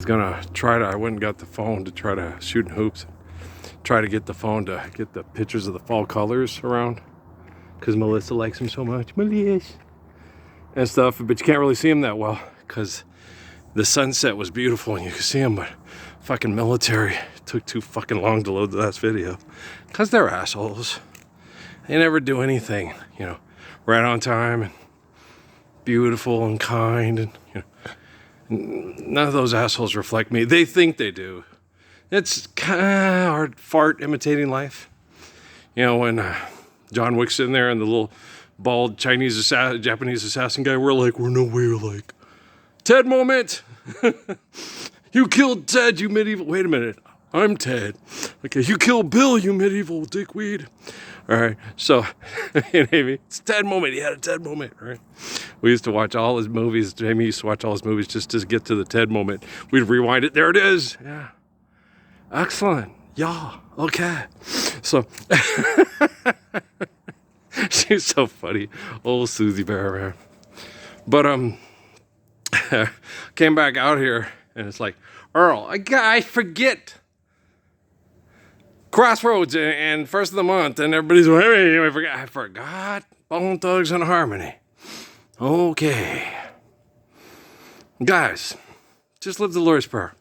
I went and got the phone to try to shoot in hoops. Try to get the phone to get the pictures of the fall colors around. Because Melissa likes them so much. Melissa. And stuff. But you can't really see them that well. Because the sunset was beautiful and you could see them. But fucking military took too fucking long to load the last video. Because they're assholes. They never do anything, you know, right on time and beautiful and kind. And, you know, none of those assholes reflect me. They think they do. It's kind of hard fart imitating life. You know, when John Wick's in there and the little bald Japanese assassin guy, we're like, Ted moment. You killed Ted, you medieval. Wait a minute. I'm Ted. Okay, you killed Bill, you medieval dickweed. All right, so it's Ted moment. He had a Ted moment, right? We used to watch all his movies. Jamie used to watch all his movies just to get to the Ted moment. We'd rewind it. There it is. Yeah. Excellent. Yeah. Okay. So she's so funny. Old Susie Bear, man. But came back out here and it's like, Earl, I forget Crossroads and first of the month, and everybody's like, hey, I forgot Bone Thugs and Harmony. Okay. Guys, just live the Lord's Prayer.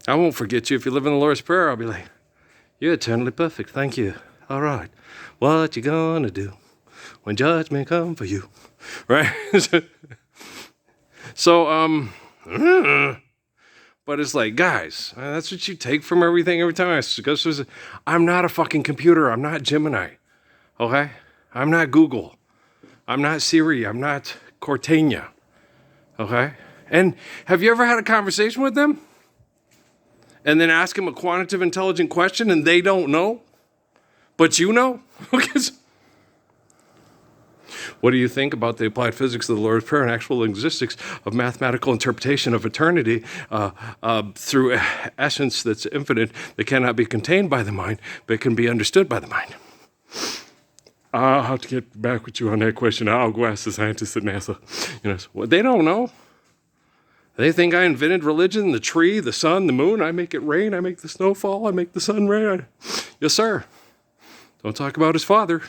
I won't forget you. If you live in the Lord's Prayer, I'll be like, you're eternally perfect. Thank you. All right. What you gonna do when judgment come for you? Right? So, but it's like, guys, that's what you take from everything every time. I'm not a fucking computer. I'm not Gemini. Okay? I'm not Google. I'm not Siri. I'm not Cortana. Okay? And have you ever had a conversation with them? And then ask them a quantitative intelligent question and they don't know? But you know? What do you think about the applied physics of the Lord's Prayer and actual linguistics of mathematical interpretation of eternity through essence that's infinite, that cannot be contained by the mind, but can be understood by the mind? I'll have to get back with you on that question. I'll go ask the scientists at NASA. You know, well, they don't know. They think I invented religion, the tree, the sun, the moon. I make it rain. I make the snow fall. I make the sun rain. Yes, sir. Don't talk about his father.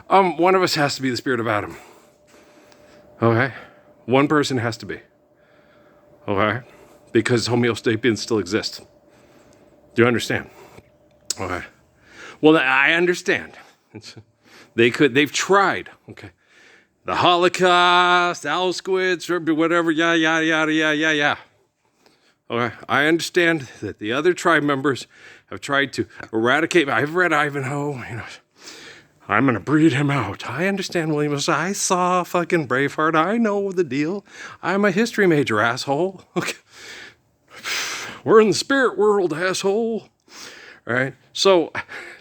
One of us has to be the spirit of Adam. Okay? One person has to be. Okay? Because Homo sapiens still exists. Do you understand? Okay. Well, I understand. They've tried. Okay. The Holocaust, Auschwitz, whatever, yeah. Okay. I understand that the other tribe members have tried to eradicate. I've read Ivanhoe, you know. I'm going to breed him out. I understand, William. I saw fucking Braveheart. I know the deal. I'm a history major, asshole. Okay. We're in the spirit world, asshole. All right. So,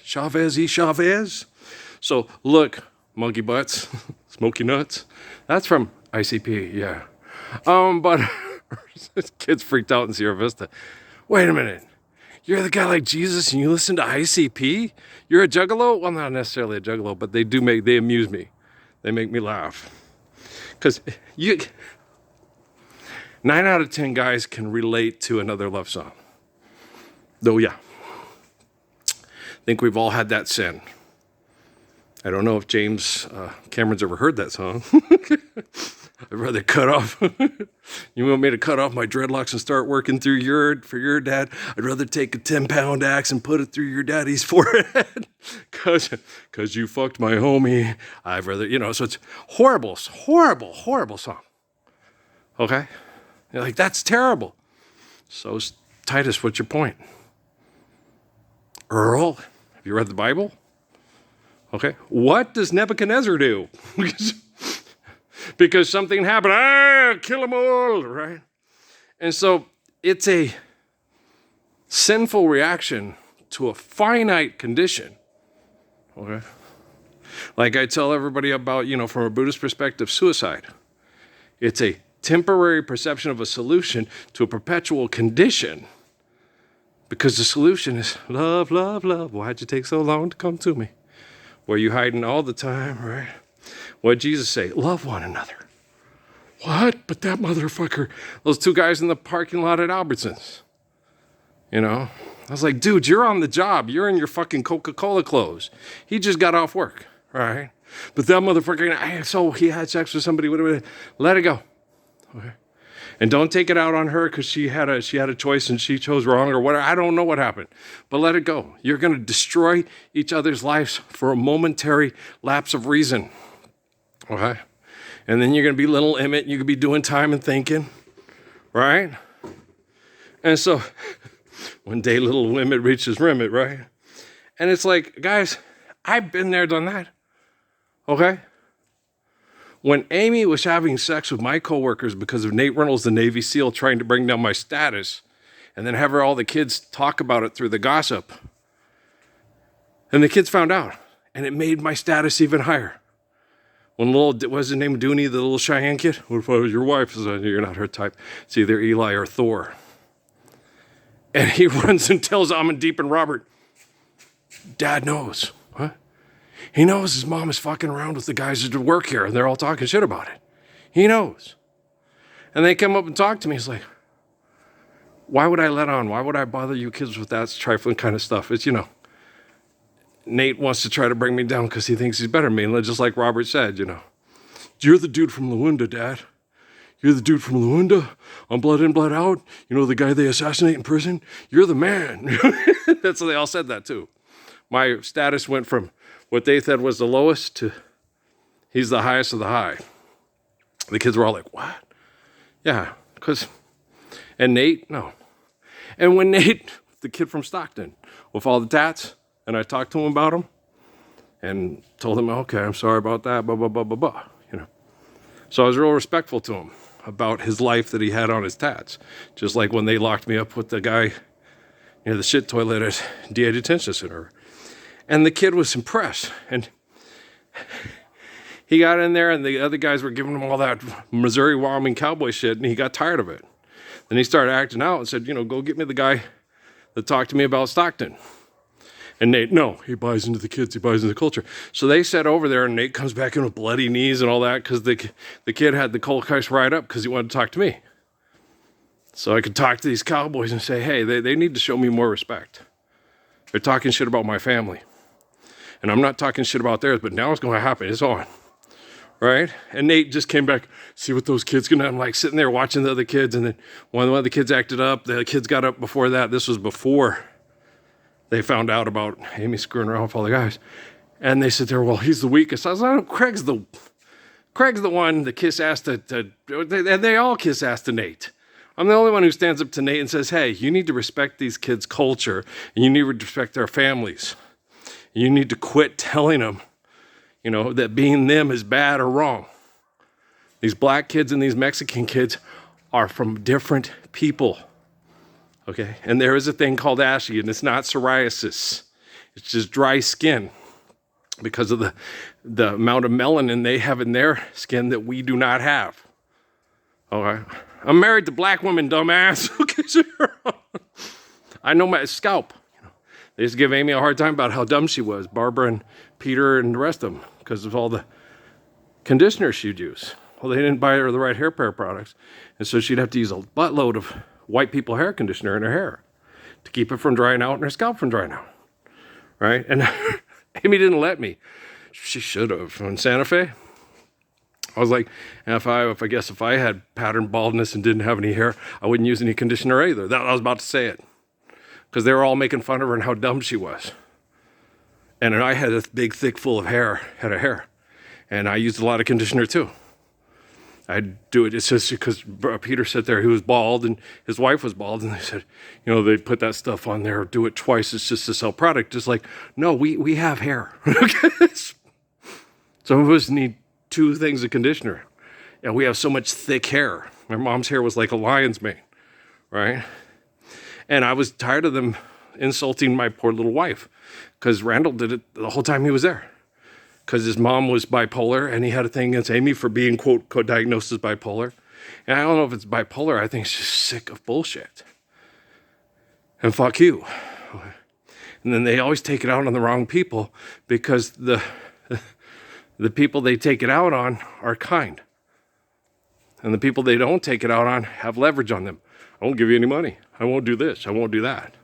Chavez. So, look, monkey butts, smoky nuts. That's from ICP, yeah. But this kid's freaked out in Sierra Vista. Wait a minute. You're the guy like Jesus and you listen to ICP? You're a juggalo? Well, not necessarily a juggalo, but they amuse me. They make me laugh. Because 9 out of 10 guys can relate to another love song. Though, yeah. I think we've all had that sin. I don't know if James Cameron's ever heard that song. I'd rather cut off. You want me to cut off my dreadlocks and start working for your dad? I'd rather take a 10-pound axe and put it through your daddy's forehead. Cause you fucked my homie. I'd rather, you know, so it's horrible song. Okay? You're like, that's terrible. So, Titus, what's your point? Earl, have you read the Bible? Okay. What does Nebuchadnezzar do? Because something happened. Kill them all, right? And so it's a sinful reaction to a finite condition. Okay. Like I tell everybody about, you know, from a Buddhist perspective, suicide. It's a temporary perception of a solution to a perpetual condition. Because the solution is love, love, love. Why'd you take so long to come to me? Were you hiding all the time, right? What did Jesus say? Love one another. What? But that motherfucker, those two guys in the parking lot at Albertsons. You know? I was like, dude, you're on the job. You're in your fucking Coca-Cola clothes. He just got off work, all right? But that motherfucker, so he had sex with somebody, whatever. Let it go, okay? And don't take it out on her because she had a choice and she chose wrong or whatever. I don't know what happened, but let it go. You're going to destroy each other's lives for a momentary lapse of reason, okay? And then you're going to be little Emmett. You could be doing time and thinking, right? And so one day little Emmett reaches Rimmet, right? And it's like, guys, I've been there, done that, okay? When Amy was having sex with my coworkers because of Nate Reynolds, the Navy SEAL, trying to bring down my status, and then have all the kids talk about it through the gossip, and the kids found out, and it made my status even higher. When what's his name, Dooney, the little Cheyenne kid? What if I was your wife? I said, you're not her type. It's either Eli or Thor. And he runs and tells Amandeep and Robert, Dad knows. Huh? He knows his mom is fucking around with the guys that work here, and they're all talking shit about it. He knows. And they come up and talk to me. It's like, why would I let on? Why would I bother you kids with that trifling kind of stuff? It's, Nate wants to try to bring me down because he thinks he's better than me. And just like Robert said, you're the dude from Lawanda, Dad. You're the dude from Lawanda on Blood In, Blood Out. The guy they assassinate in prison. You're the man. That's what they all said that too. My status went from what they said was the lowest to he's the highest of the high. The kids were all like, what? Yeah, and Nate, no. And when Nate, the kid from Stockton, with all the tats, and I talked to him about him and told him, okay, I'm sorry about that, blah, blah, blah, blah, blah, So I was real respectful to him about his life that he had on his tats. Just like when they locked me up with the guy near the shit toilet at DA Detention Center. And the kid was impressed. And he got in there and the other guys were giving him all that Missouri, Wyoming cowboy shit, and he got tired of it. Then he started acting out and said, go get me the guy that talked to me about Stockton. And Nate, no, he buys into the kids, he buys into the culture. So they sat over there and Nate comes back in with bloody knees and all that because the kid had the cold case right up because he wanted to talk to me. So I could talk to these cowboys and say, hey, they need to show me more respect. They're talking shit about my family. And I'm not talking shit about theirs, but now it's going to happen. It's on. Right? And Nate just came back, see what those kids gonna. I'm like sitting there watching the other kids, and then one of the kids acted up. The kids got up before that. This was before they found out about Amy screwing around with all the guys. And they sit there, well, he's the weakest. I was like, Craig's the one that kiss ass they all kiss ass to Nate. I'm the only one who stands up to Nate and says, hey, you need to respect these kids' culture, and you need to respect their families. You need to quit telling them, that being them is bad or wrong. These black kids and these Mexican kids are from different people, okay? And there is a thing called ashy, and it's not psoriasis. It's just dry skin because of the amount of melanin they have in their skin that we do not have, okay? I'm married to black women, dumbass. I know my scalp. They used to give Amy a hard time about how dumb she was, Barbara and Peter and the rest of them, because of all the conditioner she'd use. Well, they didn't buy her the right hair care products, and so she'd have to use a buttload of white people hair conditioner in her hair to keep it from drying out and her scalp from drying out, right? And Amy didn't let me. She should have. In Santa Fe, I was like, if I had pattern baldness and didn't have any hair, I wouldn't use any conditioner either. That I was about to say it. Because they were all making fun of her and how dumb she was. And I had a big, thick, full of head of hair. And I used a lot of conditioner too. I'd do it, it's just because Peter sat there, he was bald and his wife was bald. And they said, they put that stuff on there, do it twice, it's just to sell product. Just like, no, we have hair. Some of us need 2 things of conditioner. And we have so much thick hair. My mom's hair was like a lion's mane, right? And I was tired of them insulting my poor little wife because Randall did it the whole time he was there. Because his mom was bipolar and he had a thing against Amy for being, quote, diagnosed as bipolar. And I don't know if it's bipolar. I think she's sick of bullshit. And fuck you. And then they always take it out on the wrong people because the people they take it out on are kind. And the people they don't take it out on have leverage on them. I won't give you any money. I won't do this. I won't do that.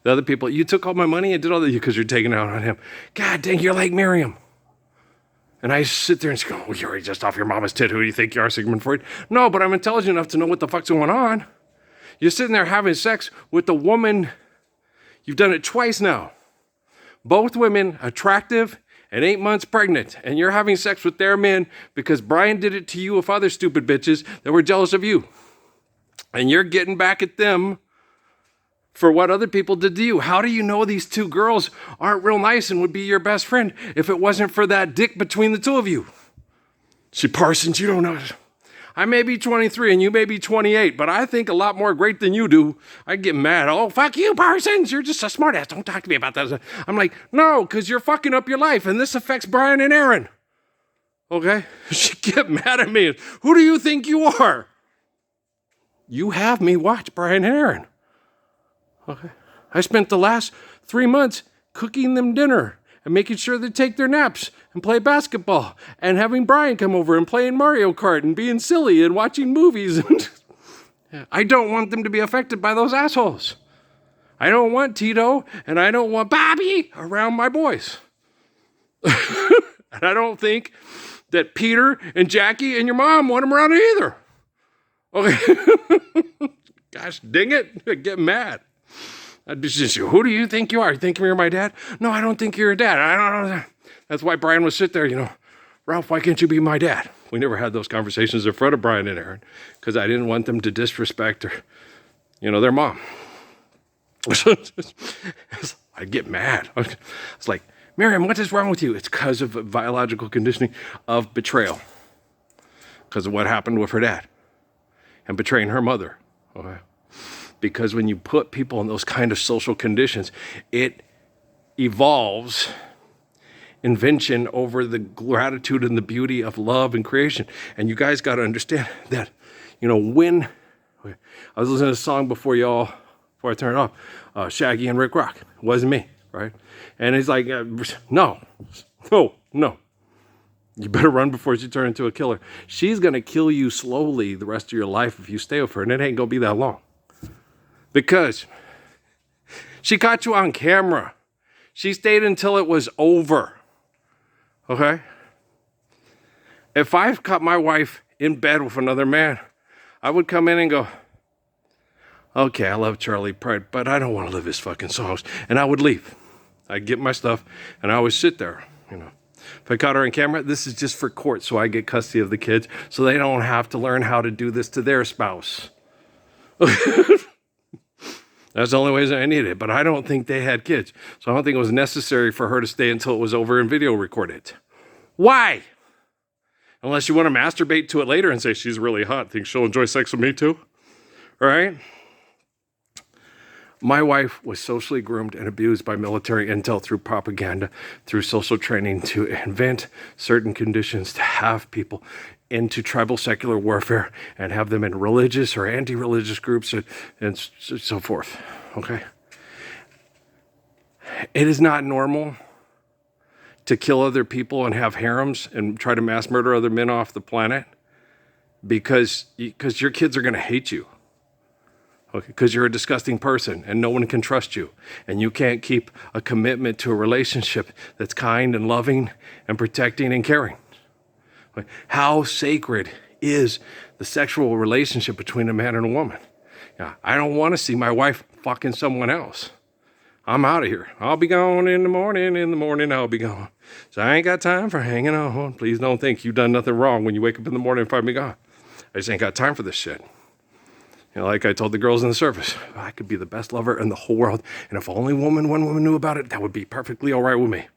The other people, you took all my money and did all that because you're taking it out on him. God dang, you're like Miriam. And I sit there and go, well, you're just off your mama's tit. Who do you think you are, Sigmund Freud? No, but I'm intelligent enough to know what the fuck's going on. You're sitting there having sex with the woman. You've done it twice now. Both women, attractive and 8 months pregnant. And you're having sex with their men because Brian did it to you with other stupid bitches that were jealous of you. And you're getting back at them for what other people did to you. How do you know these two girls aren't real nice and would be your best friend if it wasn't for that dick between the two of you? See, Parsons, you don't know. I may be 23 and you may be 28, but I think a lot more great than you do. I get mad. Oh, fuck you, Parsons. You're just a smartass. Don't talk to me about that. I'm like, no, because you're fucking up your life and this affects Brian and Aaron. Okay? She get mad at me. Who do you think you are? You have me watch Brian and Aaron. Okay. I spent the last 3 months cooking them dinner and making sure they take their naps and play basketball and having Brian come over and playing Mario Kart and being silly and watching movies. I don't want them to be affected by those assholes. I don't want Tito and I don't want Bobby around my boys. And I don't think that Peter and Jackie and your mom want them around either. Okay. Gosh dang it. I get mad. Who do you think you are? You think you're my dad? No, I don't think you're a dad. I don't know. That's why Brian would sit there, Ralph, why can't you be my dad? We never had those conversations in front of Brian and Aaron because I didn't want them to disrespect their mom. I'd get mad. It's like, Miriam, what is wrong with you? It's because of biological conditioning of betrayal. Because of what happened with her dad and betraying her mother. Okay. Because when you put people in those kind of social conditions, it evolves invention over the gratitude and the beauty of love and creation. And you guys got to understand that, when I was listening to a song before I turn it off, Shaggy and Rick Rock. It wasn't me, right? And he's like, no. You better run before she turns into a killer. She's going to kill you slowly the rest of your life if you stay with her, and it ain't going to be that long. Because she caught you on camera. She stayed until it was over. Okay? If I caught my wife in bed with another man, I would come in and go, okay, I love Charlie Pride, but I don't want to live his fucking songs. And I would leave. I'd get my stuff, and I would sit there, If I caught her on camera, this is just for court, so I get custody of the kids, so they don't have to learn how to do this to their spouse. That's the only way I needed it. But I don't think they had kids. So I don't think it was necessary for her to stay until it was over and video record it. Why? Unless you want to masturbate to it later and say, she's really hot. Think she'll enjoy sex with me too? All right? My wife was socially groomed and abused by military intel through propaganda, through social training to invent certain conditions to have people into tribal secular warfare and have them in religious or anti-religious groups and so forth, okay? It is not normal to kill other people and have harems and try to mass murder other men off the planet because your kids are going to hate you. Okay, because you're a disgusting person and no one can trust you and you can't keep a commitment to a relationship that's kind and loving and protecting and caring. Okay. How sacred is the sexual relationship between a man and a woman? Yeah, I don't want to see my wife fucking someone else. I'm out of here. I'll be gone in the morning I'll be gone. So I ain't got time for hanging on. Please don't think you've done nothing wrong when you wake up in the morning and find me gone. I just ain't got time for this shit. Like I told the girls in the service, I could be the best lover in the whole world. And if only one woman knew about it, that would be perfectly all right with me.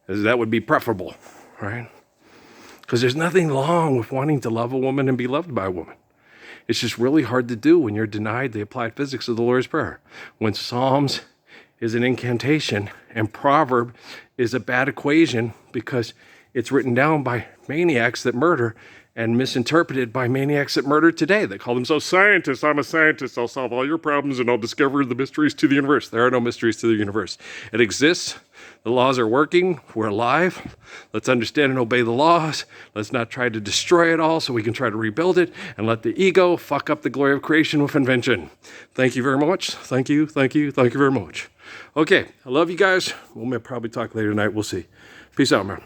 That would be preferable, right? Because there's nothing wrong with wanting to love a woman and be loved by a woman. It's just really hard to do when you're denied the applied physics of the Lord's Prayer. When Psalms is an incantation and proverb is a bad equation because it's written down by maniacs that murder and misinterpreted by maniacs that murder today that call themselves scientists. I'm a scientist. I'll solve all your problems and I'll discover the mysteries to the universe. There are no mysteries to the universe. It exists The laws are working. We're alive. Let's understand and obey the laws. Let's not try to destroy it all so we can try to rebuild it and let the ego fuck up the glory of creation with invention. Thank you very much. Thank you very much. Okay, I love you guys. We'll probably talk later tonight. We'll see. Peace out, man.